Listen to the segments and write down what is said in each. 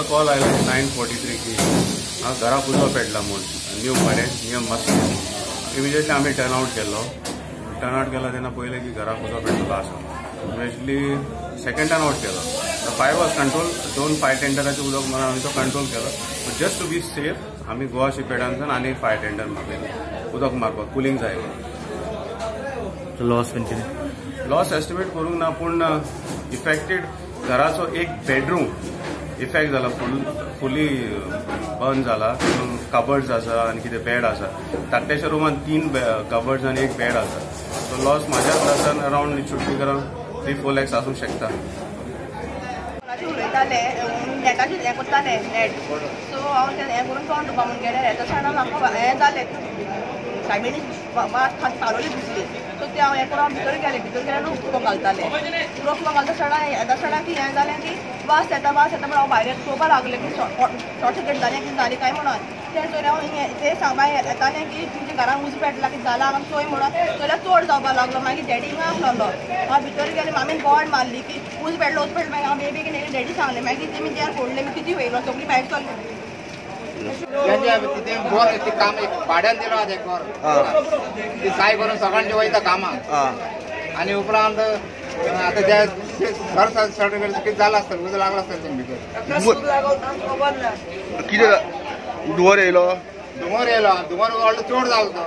call आयला 9:43 की हांव घराक उजो पेटला म्हूण न्यू बरें नियम मस्त इमिजिएटली आमी टर्नआउट केलो तेन्ना पयलें की घराक उजो पेटलो आसा इमिजिएटली सेकंड टर्नआउट केलो 5 वॉज कंट्रोल 2 फायर टेंडराचें उदक मारून आमी तो कंट्रोल केलो but just to be safe आमी गोवा शिपयार्डांतल्यान आनी फायर टेंडर मारलेलें उदक मारपाक कुलींग जाय लॉस खंयचे लॉस एस्टिमेट करूंक ना पूण इफेक्टेड घराचो एक बेडरूम इफेक्ट जाला फुली बर्न जाला कबर्ड्स आसा आनी कितें बेड आसा धाकट्याच्या रुमान 3 कबर्ड्स आनी एक बेड आसा सो लॉस म्हाज्या अंदाजान around it should be around 3-4 lakhs आसूंक शकता उलयताले नेटाचेर हें करताले नेट सो हांव तें हें करून तोंड तुका म्हूण गेले येता सायडा म्हाका हें जालें सायडीन वाट चालोली दिसली सो ते हांव हें करून हांव भितर गेल्यार उदक घालताले उदक घालता सायडा येता सायडा की हें जालें की वास येता म्हणून हांव भायर पळोवपाक लागलें की शॉर्ट सर्किट जालें की जाली काय म्हणून ते चोयले हांव ते सांगपाक येतालें की तुमच्या घरान उज पेटला की जाला हांगा चोय म्हणून चोयल्यार चोड जावपाक लागलो मागीर डॅडी हिंगा आसलो हांव भितर गेलें आमी गोड मारली की उज पेटलो मागीर हांव बेबी की डॅडी सांगलें मागीर तेमी जेर फोडलें मी किती वयलो सगळी भायर चल्ली तिथे बोर ते काम एक भाड्यान दिलो आसा एक बोर ती साय करून सगळ्यांचे वयता कामाक आनी उपरांत आतां त्या घर सर्टिफिकेट कितें जालां आसतलें उजो लागला आसतलें कितें धुंवर येयलो धुंवर व्हडलो चड जालो तो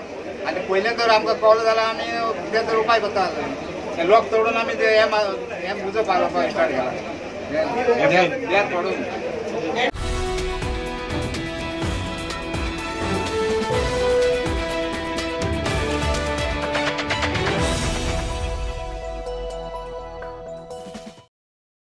आनी पयलें तर आमकां कळ्ळो जाल्यार आमी कितें तर उपाय करता लोक तोडून आमी हें उजो पावोवपाक स्टार्ट केला